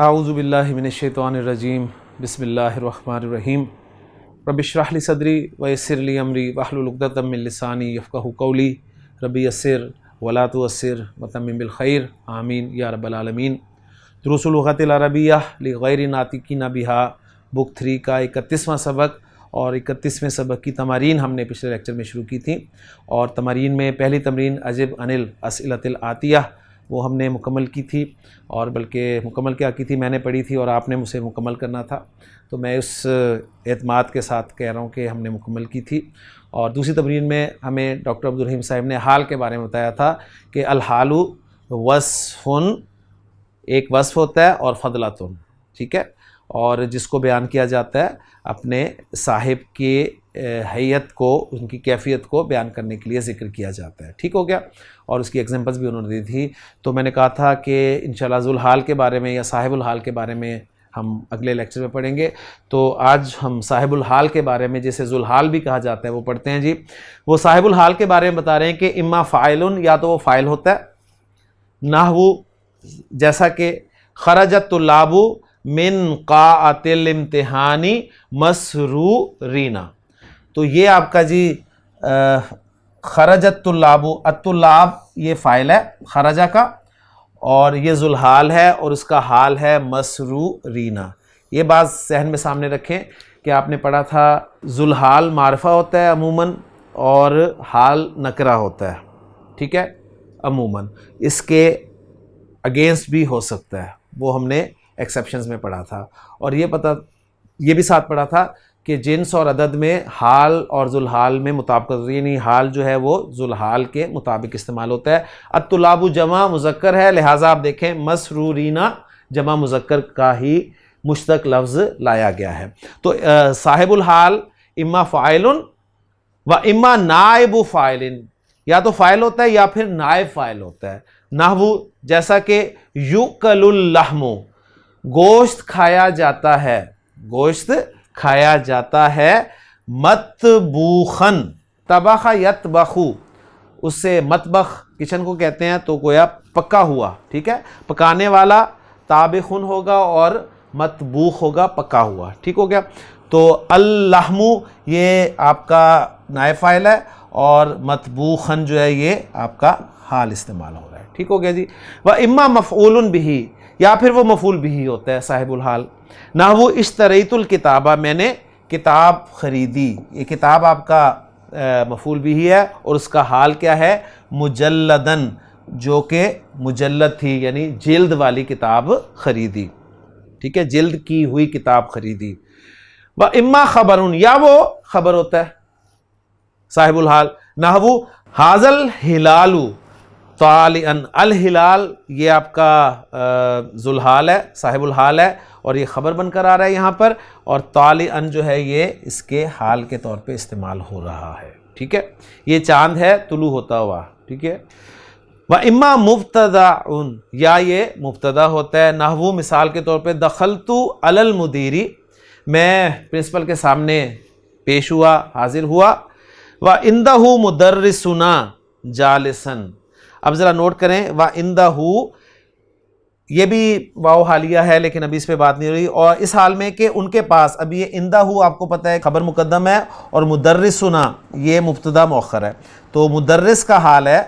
اعوذ باللہ من الشیطان الرجیم بسم اللہ الرحمن الرحیم رب اشرح لی صدری ویسر لی امری واحلل عقدۃ من لسانی یفقہوا قولی رب یسر ولا تعسر وتمم بالخیر آمین یا رب العالمین۔ دروس اللغۃ العربیہ لغیر ناطقین بہا بک 3 کا 31واں سبق اور 31ویں سبق کی تمارین ہم نے پچھلے لیکچر میں شروع کی تھی، اور تمارین میں پہلی تمرین اجب عن الاسئلۃ الآتیہ وہ ہم نے مکمل کی تھی، اور بلکہ مکمل کیا کی تھی میں نے پڑھی تھی اور آپ نے مجھے مکمل کرنا تھا، تو میں اس اعتماد کے ساتھ کہہ رہا ہوں کہ ہم نے مکمل کی تھی۔ اور دوسری تمرین میں ہمیں ڈاکٹر عبدالرحیم صاحب نے حال کے بارے میں بتایا تھا کہ الحال وصف، ایک وصف ہوتا ہے اور فضلۃ، ٹھیک ہے، اور جس کو بیان کیا جاتا ہے اپنے صاحب کی حیت کو، ان کی کیفیت کو بیان کرنے کے لیے ذکر کیا جاتا ہے، ٹھیک ہو گیا، اور اس کی ایگزامپلس بھی انہوں نے دی تھی۔ تو میں نے کہا تھا کہ انشاءاللہ ذوالحال کے بارے میں یا صاحب الحال کے بارے میں ہم اگلے لیکچر میں پڑھیں گے، تو آج ہم صاحب الحال کے بارے میں، جسے ذوالحال بھی کہا جاتا ہے، وہ پڑھتے ہیں۔ جی وہ صاحب الحال کے بارے میں بتا رہے ہیں کہ اما فاعل، یا تو وہ فاعل ہوتا ہے، نحو جیسا کہ خرجت طلاب من قاعۃ الامتحان مسرورین، تو یہ آپ کا جی خرجت طلاب، الطلاب یہ فاعل ہے خرجہ کا، اور یہ ذوالحال ہے اور اس کا حال ہے مسرورین۔ یہ بات ذہن میں سامنے رکھیں کہ آپ نے پڑھا تھا ذوالحال معرفہ ہوتا ہے عموماً اور حال نکرہ ہوتا ہے، ٹھیک ہے، عموماً اس کے اگینسٹ بھی ہو سکتا ہے، وہ ہم نے ایکسیپشنز میں پڑھا تھا، اور یہ بھی ساتھ پڑھا تھا کہ جنس اور عدد میں حال اور ذوالحال میں مطابقت ہوتی ہے، یعنی حال جو ہے وہ ذوالحال کے مطابق استعمال ہوتا ہے۔ الطلاب جمع مذکر ہے، لہٰذا آپ دیکھیں مسرورین جمع مذکر کا ہی مشتق لفظ لایا گیا ہے۔ تو صاحب الحال اما فاعل و اما نائب فاعل، یا تو فاعل ہوتا ہے یا پھر نائب فاعل ہوتا ہے، نحو جیسا کہ یؤکل اللحم، گوشت کھایا جاتا ہے، گوشت کھایا جاتا ہے، مطبوخن، طبخ یطبخ، اس سے مطبخ کچن کو کہتے ہیں، تو گویا پکا ہوا، ٹھیک ہے، پکانے والا طابخن ہوگا اور مطبوخ ہوگا پکا ہوا، ٹھیک ہو گیا۔ تو اللحم یہ آپ کا نائب فاعل ہے، اور مطبوخن جو ہے یہ آپ کا حال استعمال ہو رہا ہے، ٹھیک ہو گیا جی۔ و اما مفعول بہ، یا پھر وہ مفعول بہ ہوتا ہے صاحب الحال، نحو اشتریت الکتابہ، میں نے کتاب خریدی، یہ کتاب آپ کا مفعول بہ ہے، اور اس کا حال کیا ہے، مجلدن، جو کہ مجلد تھی، یعنی جلد والی کتاب خریدی، ٹھیک ہے، جلد کی ہوئی کتاب خریدی۔ و اما خبر، یا وہ خبر ہوتا ہے صاحب الحال، نحو ھذا الہلال طالعا، الہلال یہ آپ کا ذوالحال ہے، صاحب الحال ہے، اور یہ خبر بن کر آ رہا ہے یہاں پر، اور طالعا جو ہے یہ اس کے حال کے طور پہ استعمال ہو رہا ہے، ٹھیک ہے، یہ چاند ہے طلوع ہوتا ہوا، ٹھیک ہے۔ و اما مبتدا، یا یہ مبتدا ہوتا ہے، نحو مثال کے طور پہ دخلت علی المدیر، میں پرنسپل کے سامنے پیش ہوا، حاضر ہوا، و عندہ مدرسنا جالسن، اب ذرا نوٹ کریں، و عندہ یہ بھی واو حالیہ ہے لیکن ابھی اس پہ بات نہیں ہو رہی، اور اس حال میں کہ ان کے پاس، ابھی یہ عندہ آپ کو پتہ ہے خبر مقدم ہے، اور مدرسنا یہ مبتدا مؤخر ہے، تو مدرس کا حال ہے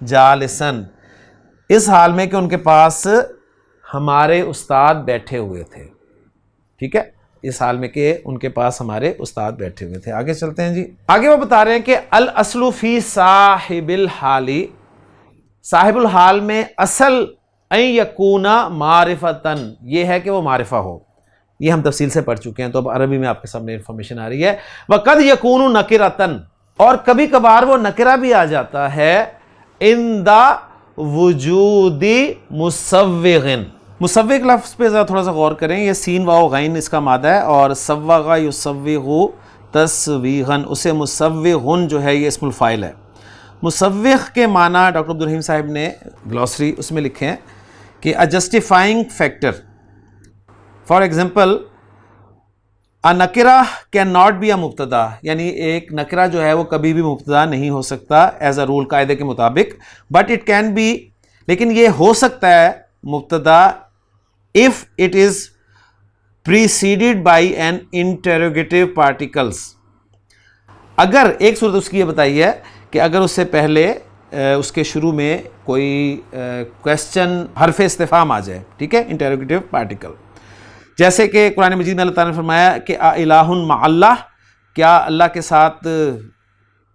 جالسن، اس حال میں کہ ان کے پاس ہمارے استاد بیٹھے ہوئے تھے، ٹھیک ہے، اس حال میں کہ ان کے پاس ہمارے استاد بیٹھے ہوئے تھے۔ آگے چلتے ہیں جی، آگے وہ بتا رہے ہیں کہ الاصل فی صاحب الحال، صاحب الحال میں اصل ان یکون معرفتن، یہ ہے کہ وہ معرفہ ہو، یہ ہم تفصیل سے پڑھ چکے ہیں، تو اب عربی میں آپ کے سامنے انفارمیشن آ رہی ہے۔ وقد یکون نکرتن، اور کبھی کبھار وہ نکرہ بھی آ جاتا ہے، عند وجود مسوغ، مسوغ لفظ پہ ذرا تھوڑا سا غور کریں، یہ سین واو غین اس کا مادہ ہے، اور سوغ یسوغ تسویغن، اسے مسوغن جو ہے یہ اسم الفاعل ہے۔ مسوغ کے معنی ڈاکٹر عبدالرحیم صاحب نے گلوسری اس میں لکھے ہیں کہ a justifying factor, for example a نکرہ کین ناٹ بی اے مبتدا، یعنی ایک نکرہ جو ہے وہ کبھی بھی مبتدا نہیں ہو سکتا ایز اے رول، قاعدے کے مطابق، بٹ اٹ کین بی، لیکن یہ ہو سکتا ہے مبتدا if it is preceded by an interrogative particles. اگر ایک صورت اس کی یہ بتائی ہے کہ اگر اس سے پہلے اس کے شروع میں کوئی کویسچن حرف استفہام آ جائے، ٹھیک ہے، انٹروگیٹو پارٹیکل، جیسے کہ قرآن مجید میں اللہ تعالیٰ نے فرمایا کہ الہ مع اللہ، کیا اللہ کے ساتھ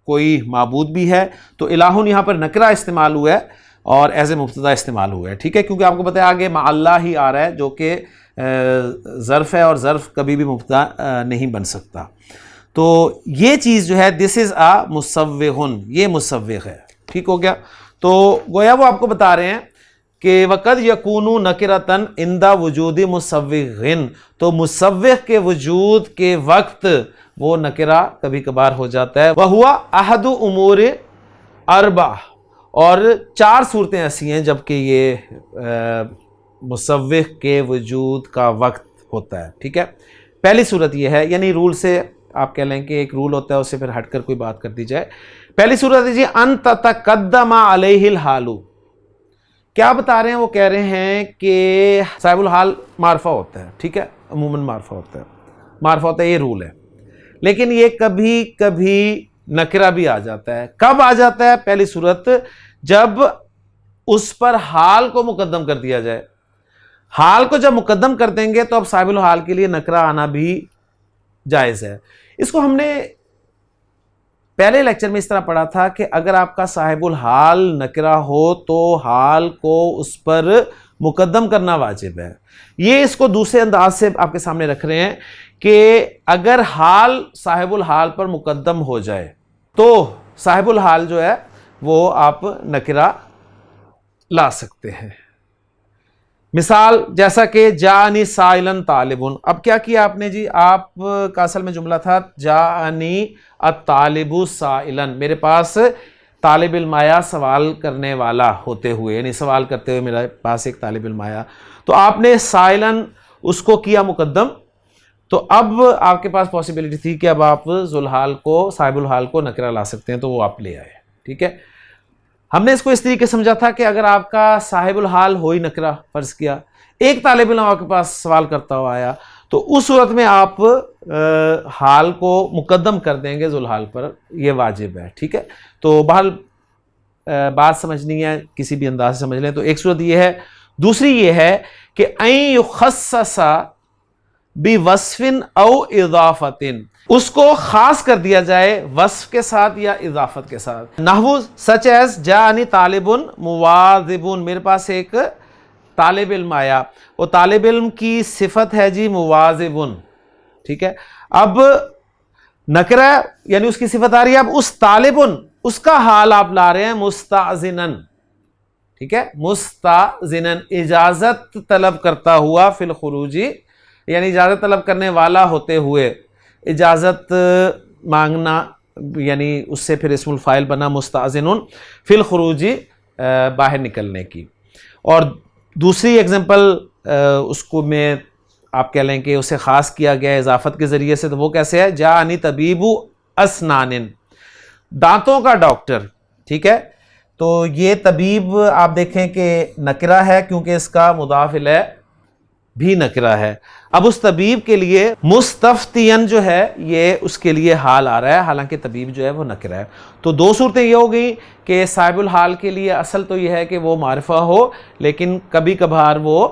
کوئی معبود بھی ہے؟ تو الہ یہاں پر نکرہ استعمال ہوا ہے اور ایز اے مبتدا استعمال ہوا ہے، ٹھیک ہے، کیونکہ آپ کو پتہ ہے آگے مع اللہ ہی آ رہا ہے جو کہ ظرف ہے، اور ظرف کبھی بھی مبتدا نہیں بن سکتا. تو یہ چیز جو ہے دس از اے مسوغ، یہ مسوغ ہے، ٹھیک ہو گیا. تو گویا وہ آپ کو بتا رہے ہیں کہ وقد یکون نکرتن عند وجود مسوغ، تو مسوغ کے وجود کے وقت وہ نکرہ کبھی کبھار ہو جاتا ہے. وہوا احد امور اربع، اور 4 صورتیں ایسی ہیں جبکہ یہ مسوغ کے وجود کا وقت ہوتا ہے، ٹھیک ہے. پہلی صورت یہ ہے، یعنی رول سے آپ کہہ لیں کہ ایک رول ہوتا ہے، اس سے پھر ہٹ کر کوئی بات کر دی جائے. پہلی صورت ہے جی ان تتقدم علیہ الحال. کیا بتا رہے ہیں؟ وہ کہہ رہے ہیں کہ صاحب الحال معرفہ ہوتا ہے، ٹھیک ہے، عموماً معرفہ ہوتا ہے، معرفہ ہوتا ہے، یہ رول ہے. لیکن یہ کبھی کبھی نکرہ بھی آ جاتا ہے. کب آ جاتا ہے؟ پہلی صورت جب اس پر حال کو مقدم کر دیا جائے. حال کو جب مقدم کر دیں گے تو اب صاحب الحال کے لیے نکرہ آنا بھی جائز ہے. اس کو ہم نے پہلے لیکچر میں اس طرح پڑھا تھا کہ اگر آپ کا صاحب الحال نکرہ ہو تو حال کو اس پر مقدم کرنا واجب ہے. یہ اس کو دوسرے انداز سے آپ کے سامنے رکھ رہے ہیں کہ اگر حال صاحب الحال پر مقدم ہو جائے تو صاحب الحال جو ہے وہ آپ نکرہ لا سکتے ہیں. مثال جیسا کہ جاءنی سائلن طالبن. اب کیا کیا آپ نے جی؟ آپ کا اصل میں جملہ تھا جاءنی الطالب سائلن، میرے پاس طالب علم آیا سوال کرنے والا ہوتے ہوئے، یعنی سوال کرتے ہوئے میرے پاس ایک طالب علم آیا. تو آپ نے سائلن اس کو کیا مقدم. تو اب آپ کے پاس پاسبلٹی تھی کہ اب آپ ذوالحال کو، صاحب الحال کو نکرہ لا سکتے ہیں، تو وہ آپ لے آئے، ٹھیک ہے. ہم نے اس کو اس طریقے سمجھا تھا کہ اگر آپ کا صاحب الحال ہو ہی نکرہ، فرض کیا ایک طالب علم آپ کے پاس سوال کرتا ہوا آیا، تو اس صورت میں آپ حال کو مقدم کر دیں گے ذوالحال پر، یہ واجب ہے، ٹھیک ہے. تو بہرحال بات سمجھنی ہے، کسی بھی انداز سے سمجھ لیں. تو ایک صورت یہ ہے. دوسری یہ ہے کہ ان یخصص بوصف او اضافت، اس کو خاص کر دیا جائے وصف کے ساتھ یا اضافت کے ساتھ. نحو سچ ایز جاءنی طالب مواظب، میرے پاس ایک طالب علم آیا، وہ طالب علم کی صفت ہے جی مواظب، ٹھیک ہے. اب نکرہ یعنی اس کی صفت آ رہی ہے، اب اس طالب اس کا حال آپ لا رہے ہیں مستأذنن، ٹھیک ہے، مستأذنن اجازت طلب کرتا ہوا فی الخروج، یعنی اجازت طلب کرنے والا ہوتے ہوئے، اجازت مانگنا، یعنی اس سے پھر اسم الفاعل بنا مستأذن فی الخروج، باہر نکلنے کی. اور دوسری ایگزامپل اس کو میں آپ کہہ لیں کہ اسے خاص کیا گیا اضافت کے ذریعے سے. تو وہ کیسے ہے؟ جاءنی طبیب اسنان، دانتوں کا ڈاکٹر، ٹھیک ہے. تو یہ طبیب آپ دیکھیں کہ نکرہ ہے کیونکہ اس کا مضاف الیہ بھی نکرہ ہے. اب اس طبیب کے لیے مستفتین جو ہے یہ اس کے لیے حال آ رہا ہے، حالانکہ طبیب جو ہے وہ نکرہ ہے. تو 2 صورتیں یہ ہو گئی کہ صاحب الحال کے لیے اصل تو یہ ہے کہ وہ معرفہ ہو، لیکن کبھی کبھار وہ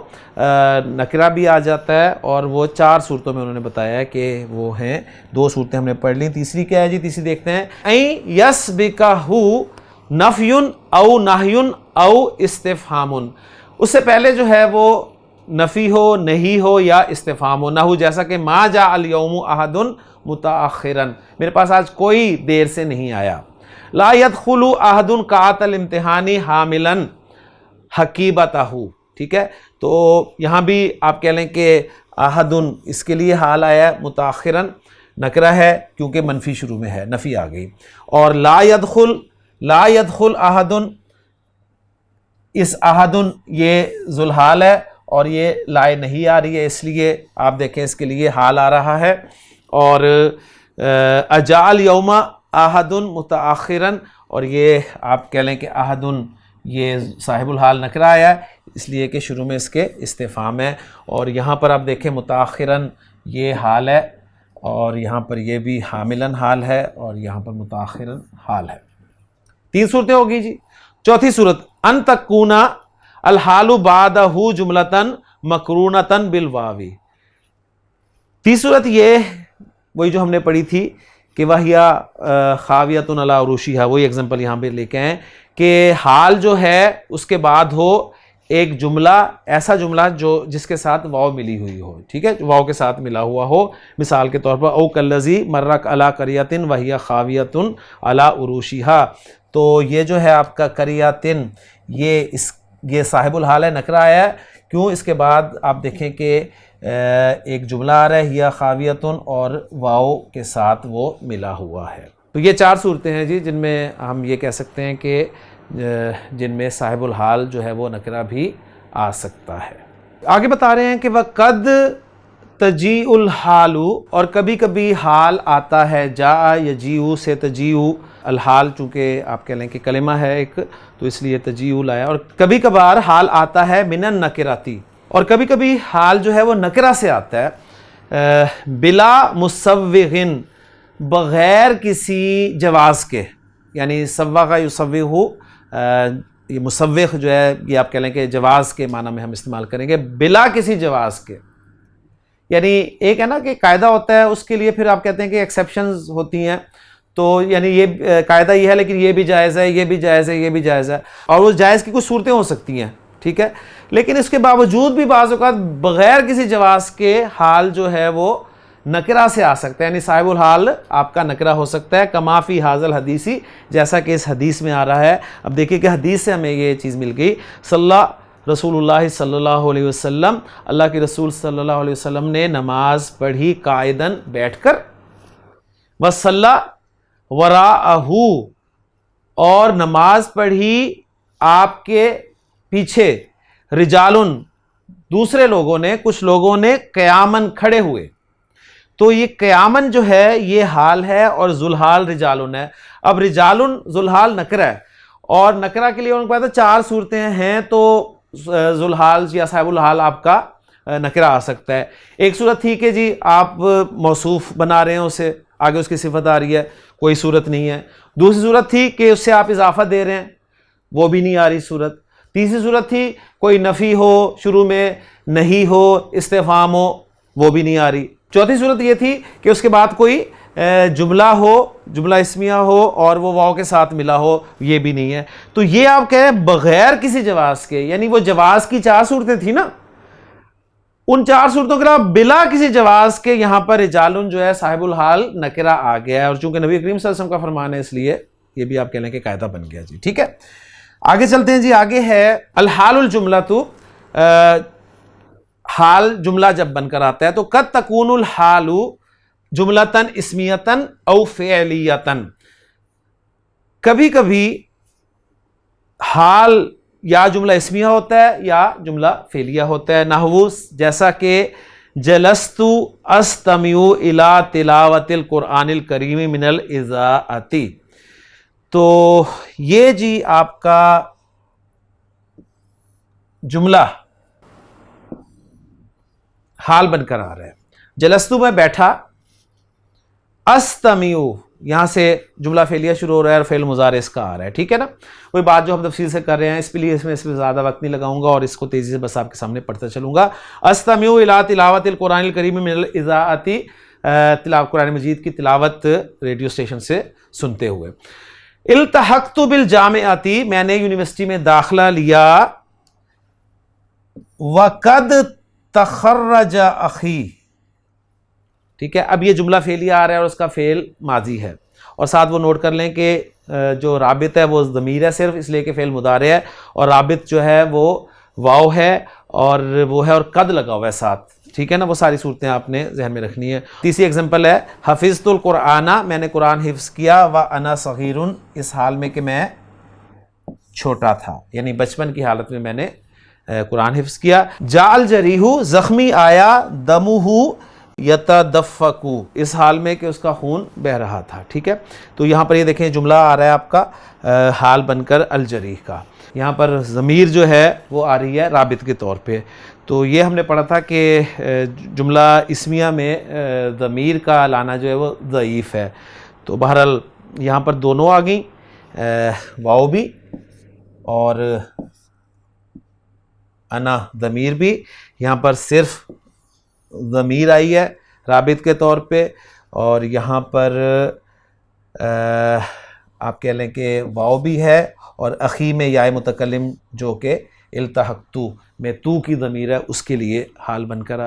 نکرہ بھی آ جاتا ہے، اور وہ 4 صورتوں میں انہوں نے بتایا ہے کہ وہ ہیں. 2 صورتیں ہم نے پڑھ لیں. تیسری کیا ہے جی؟ تیسری دیکھتے ہیں. این یسبقہ نفی او نہی او استفہام، اس سے پہلے جو ہے وہ نفی ہو، نہیں ہو، یا استفہام ہو. نہ ہو جیسا کہ ما جاء اليوم احد متاخرا، میرے پاس آج کوئی دیر سے نہیں آیا. لا يدخل احد قاعة الامتحان حاملا حقیبتہ، ٹھیک ہے. تو یہاں بھی آپ کہہ لیں کہ احد اس کے لیے حال آیا ہے، متاخرا نکرہ ہے کیونکہ منفی شروع میں ہے، نفی آ گئی. اور لا يدخل احد، اس احد یہ ذوالحال ہے اور یہ لائے نہیں آ رہی ہے، اس لیے آپ دیکھیں اس کے لیے حال آ رہا ہے. اور اجاء الیوم احد متاخرا، اور یہ آپ کہہ لیں کہ احد یہ صاحب الحال نکرہ آیا ہے، اس لیے کہ شروع میں اس کے استفہام ہے، اور یہاں پر آپ دیکھیں متاخراً یہ حال ہے، اور یہاں پر یہ بھی حاملاً حال ہے، اور یہاں پر متاخراً حال ہے۔ 3 صورتیں ہوگی جی۔ چوتھی صورت ان تکونا الحال بعدہ جملتاً مقرونتاً بالواوی۔ تیسری صورت یہ وہی جو ہم نے پڑھی تھی کہ وہیا خاویۃ علی عروشیہا، وہی ایگزامپل یہاں پہ لے کے آئیں کہ حال جو ہے اس کے بعد ہو ایک جملہ، ایسا جملہ جس کے ساتھ واو ملی ہوئی ہو، ٹھیک ہے، واو کے ساتھ ملا ہوا ہو، مثال کے طور پر او کلذی مرک علی قریۃ وہی خاویۃ علی عروشیہا، تو یہ جو ہے آپ کا قریۃ یہ صاحب الحال ہے، نکرہ آیا ہے، کیوں؟ اس کے بعد آپ دیکھیں کہ ایک جملہ آ رہا ہے ہی خاویۃ اور واو کے ساتھ وہ ملا ہوا ہے۔ تو یہ 4 صورتیں ہیں جی جن میں ہم یہ کہہ سکتے ہیں کہ جن میں صاحب الحال جو ہے وہ نکرہ بھی آ سکتا ہے۔ آگے بتا رہے ہیں کہ وَقَدْ تَجِیءُ الْحَالُ، اور کبھی کبھی حال آتا ہے، جاء یجیء سے تجیء، الحال چونکہ آپ کہہ لیں کہ کلمہ ہے ایک، تو اس لیے تجیء لایا، اور کبھی کبھار حال آتا ہے من النکراتی، اور کبھی کبھی حال جو ہے وہ نکرہ سے آتا ہے، بلا مسوغ، بغیر کسی جواز کے، یعنی سوغ یسوغ، یہ مسوغ جو ہے یہ آپ کہہ لیں کہ جواز کے معنی میں ہم استعمال کریں گے، بلا کسی جواز کے، یعنی ایک ہے نا کہ قاعدہ ہوتا ہے، اس کے لیے پھر آپ کہتے ہیں کہ ایکسیپشنز ہوتی ہیں، تو یعنی یہ قاعدہ یہ ہے لیکن یہ بھی جائز ہے، یہ بھی جائز ہے، یہ بھی جائز ہے، اور وہ جائز کی کچھ صورتیں ہو سکتی ہیں، ٹھیک ہے، لیکن اس کے باوجود بھی بعض اوقات بغیر کسی جواز کے حال جو ہے وہ نکرہ سے آ سکتا ہے، یعنی صاحب الحال آپ کا نکرہ ہو سکتا ہے، کما فی ھذا الحدیثی، جیسا کہ اس حدیث میں آ رہا ہے۔ اب دیکھیے کہ حدیث سے ہمیں یہ چیز مل گئی، رسول اللہ صلی اللہ علیہ وسلم، اللہ کے رسول صلی اللہ علیہ وسلم نے نماز پڑھی قائداً بیٹھ کر، وصلی وراءہ، اور نماز پڑھی آپ کے پیچھے، رجالن، دوسرے لوگوں نے، کچھ لوگوں نے قیامن، کھڑے ہوئے، تو یہ قیامن جو ہے یہ حال ہے، اور ذوالحال رجالن ہے۔ اب رجالن ذوالحال نکرہ ہے، اور نکرہ کے لیے ان کو پتا 4 صورتیں ہیں، تو ذوالحال یا صاحب الحال آپ کا نکرہ آ سکتا ہے۔ ایک صورت تھی کہ جی آپ موصوف بنا رہے ہیں اسے، آگے اس کی صفت آ رہی ہے، کوئی صورت نہیں ہے۔ دوسری صورت تھی کہ اس سے آپ اضافہ دے رہے ہیں، وہ بھی نہیں آ رہی صورت۔ تیسری صورت تھی کوئی نفی ہو، شروع میں نہیں ہو، استفہام ہو، وہ بھی نہیں آ رہی۔ چوتھی صورت یہ تھی کہ اس کے بعد کوئی جملہ ہو، جملہ اسمیہ ہو، اور وہ واو کے ساتھ ملا ہو، یہ بھی نہیں ہے۔ تو یہ آپ کہہ رہے ہیں بغیر کسی جواز کے، یعنی وہ جواز کی 4 صورتیں تھیں نا، ان 4 صورتوں کے علاوہ بلا کسی جواز کے یہاں پر رجالن جو ہے صاحب الحال نکرہ آ گیا ہے، اور چونکہ نبی کریم صلی اللہ علیہ وسلم کا فرمان ہے اس لیے یہ بھی آپ کہہ لیں کہ قاعدہ بن گیا جی، ٹھیک ہے۔ آگے چلتے ہیں جی، آگے ہے الحال الجملۃ، حال جملہ جب بن کر آتا ہے تو قد تکون الحال جملتاً اسمیتاً او فعلیتاً، کبھی کبھی حال یا جملہ اسمیہ ہوتا ہے یا جملہ فعلیہ ہوتا ہے، نحو جیسا کہ جلست استمع الی تلاوت القرآن الکریم من الاذاعۃ، تو یہ جی آپ کا جملہ حال بن کر آ رہا ہے، جلستو میں بیٹھا، استمع یہاں سے جملہ فعلیہ شروع ہو رہا ہے اور فعل مضارع اس کا آ رہا ہے، ٹھیک ہے نا، وہی بات جو ہم تفصیل سے کر رہے ہیں، اس لیے اس میں زیادہ وقت نہیں لگاؤں گا اور اس کو تیزی سے بس آپ کے سامنے پڑھتا چلوں گا۔ استمع الی تلاوت القرآن الکریم من الاذاعۃ، قرآن مجید کی تلاوت ریڈیو اسٹیشن سے سنتے ہوئے۔ التحقت بالجامعۃ، میں نے یونیورسٹی میں داخلہ لیا، وقد تخرج اخی، ٹھیک ہے، اب یہ جملہ فعلیہ آ رہا ہے اور اس کا فعل ماضی ہے، اور ساتھ وہ نوٹ کر لیں کہ جو رابط ہے وہ ضمیر ہے صرف، اس لیے کہ فعل مضارع ہے، اور رابط جو ہے وہ واو ہے، اور وہ ہے اور قد لگا ہوا ہے ساتھ، ٹھیک ہے نا، وہ ساری صورتیں آپ نے ذہن میں رکھنی ہے۔ تیسری ایگزامپل ہے حفظت القرآن، میں نے قرآن حفظ کیا، وانا صغیر، اس حال میں کہ میں چھوٹا تھا، یعنی بچپن کی حالت میں میں نے قرآن حفظ کیا۔ جاء الجریح، زخمی آیا، دمہ یتدفقو، اس حال میں کہ اس کا خون بہہ رہا تھا، ٹھیک ہے. تو یہاں پر یہ دیکھیں جملہ آ رہا ہے آپ کا حال بن کر الجریح کا. یہاں پر ضمیر جو ہے وہ آ رہی ہے رابط کے طور پہ. تو یہ ہم نے پڑھا تھا کہ جملہ اسمیہ میں ضمیر کا لانا جو ہے وہ ضعیف ہے. تو بہرحال یہاں پر دونوں آ گئیں، واو بھی اور انا ضمیر بھی. یہاں پر صرف ضمیر آئی ہے رابط کے طور پہ، اور یہاں پر آپ کہہ لیں کہ واو بھی ہے، اور اخی میں یا متکلم جو کہ التحقتو میں تو کی ضمیر ہے اس کے لیے حال بن کر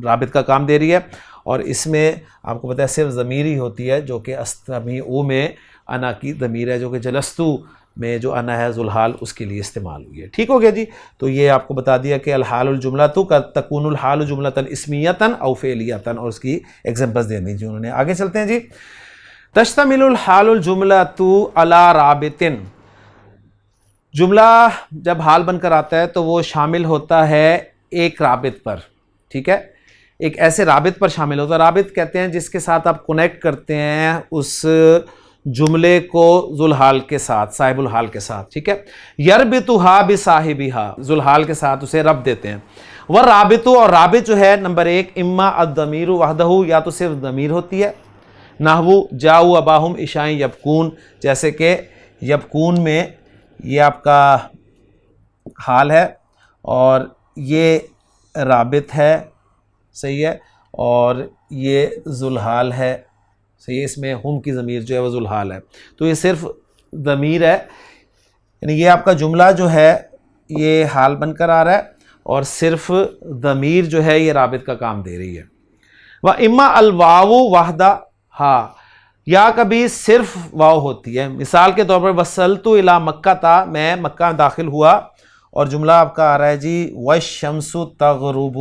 رابط کا کام دے رہی ہے. اور اس میں آپ کو پتہ ہے صرف ضمیر ہی ہوتی ہے جو کہ استمیعو میں انا کی ضمیر ہے، جو کہ جلستو میں جو انا ہے ذوالحال اس کے لیے استعمال ہوئی ہے. ٹھیک ہو گیا جی. تو یہ آپ کو بتا دیا کہ الحال الجملۃ قد تکون الحال جملۃ اسمیۃ او فعلیۃ، اور اس کی ایگزامپلس دے دی جی انہوں نے. آگے چلتے ہیں جی. تشتمل الحال الجملۃ علی رابط، جملہ جب حال بن کر آتا ہے تو وہ شامل ہوتا ہے ایک رابط پر، ٹھیک ہے، ایک ایسے رابط پر شامل ہوتا ہے. رابط کہتے ہیں جس کے ساتھ آپ کنیکٹ کرتے ہیں اس جملے کو ذوالحال کے ساتھ، صاحب الحال کے ساتھ، ٹھیک ہے. یربطھا بصاحبھا، ذوالحال کے ساتھ اسے ربط دیتے ہیں. والرابط، اور رابط جو ہے نمبر ایک اما الضمیر وحدہ، یا تو صرف ضمیر ہوتی ہے، نحو جاؤ اباہم عشاء یبکون، جیسے کہ یبکون میں یہ آپ کا حال ہے اور یہ رابط ہے، صحیح ہے، اور یہ ذوالحال ہے، صحیح ہے. اس میں ہم کی ضمیر جو ہے وہ ذوالحال ہے. تو یہ صرف ضمیر ہے، یعنی یہ آپ کا جملہ جو ہے یہ حال بن کر آ رہا ہے اور صرف ضمیر جو ہے یہ رابط کا کام دے رہی ہے. وَإِمَّا الْوَاوُ وَحْدَهَا، یا کبھی صرف واو ہوتی ہے. مثال کے طور پر وصلت الی مکہ تا، میں مکہ داخل ہوا، اور جملہ آپ کا آ رہا ہے جی والشمس تغرب،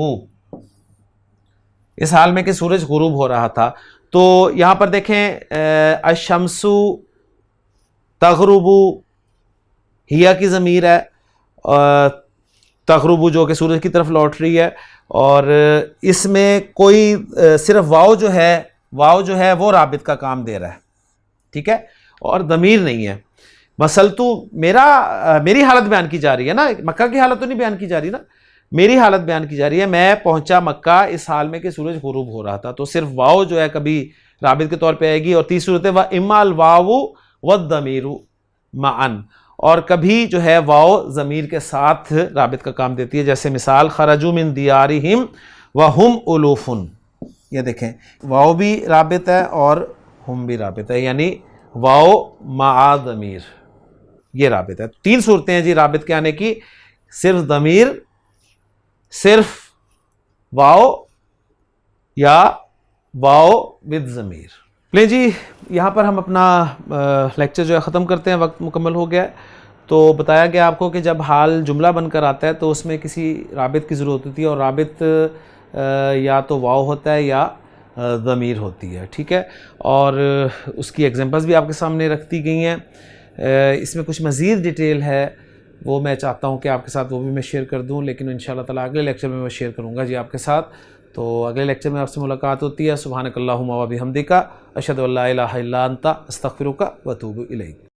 اس حال میں کہ سورج غروب ہو رہا تھا. تو یہاں پر دیکھیں الشمس تغرب ہیا کی ضمیر ہے، تغرب جو کہ سورج کی طرف لوٹ رہی ہے، اور اس میں کوئی صرف واو جو ہے وہ رابط کا کام دے رہا ہے، ٹھیک ہے، اور ضمیر نہیں ہے. وصلتو میری حالت بیان کی جا رہی ہے نا، مکہ کی حالت تو نہیں بیان کی جا رہی نا، میری حالت بیان کی جا رہی ہے. میں پہنچا مکہ اس حال میں کہ سورج غروب ہو رہا تھا. تو صرف واو جو ہے کبھی رابط کے طور پہ آئے گی، اور تیسری صورت ہے وَإِمَّا الْوَاوُ وَالضَّمِيرُ مَعًا، اور کبھی جو ہے واو ضمیر کے ساتھ رابط کا کام دیتی ہے. جیسے مثال خرجوا من دیارہم وہم الوف، یہ دیکھیں واو بھی رابط ہے اور ہم بھی رابط ہے، یعنی واو مع ضمیر یہ رابط ہے. تین صورتیں ہیں جی رابط کے آنے کی، صرف ضمیر، صرف واو، یا واو ود ضمیر. لیں جی یہاں پر ہم اپنا لیکچر جو ہے ختم کرتے ہیں، وقت مکمل ہو گیا ہے. تو بتایا گیا آپ کو کہ جب حال جملہ بن کر آتا ہے تو اس میں کسی رابط کی ضرورت ہوتی ہے، اور رابط یا تو واو ہوتا ہے یا ضمیر ہوتی ہے، ٹھیک ہے. اور اس کی ایگزامپلس بھی آپ کے سامنے رکھ دی گئی ہیں. اس میں کچھ مزید ڈیٹیل ہے وہ میں چاہتا ہوں کہ آپ کے ساتھ وہ بھی میں شیئر کر دوں، لیکن انشاءاللہ تعالیٰ اگلے لیکچر میں شیئر کروں گا جی آپ کے ساتھ. تو اگلے لیکچر میں آپ سے ملاقات ہوتی ہے. سبحانک اللہم و بحمدک، اشہد ان لا الہ الا انت، استغفرک و اتوب الیک.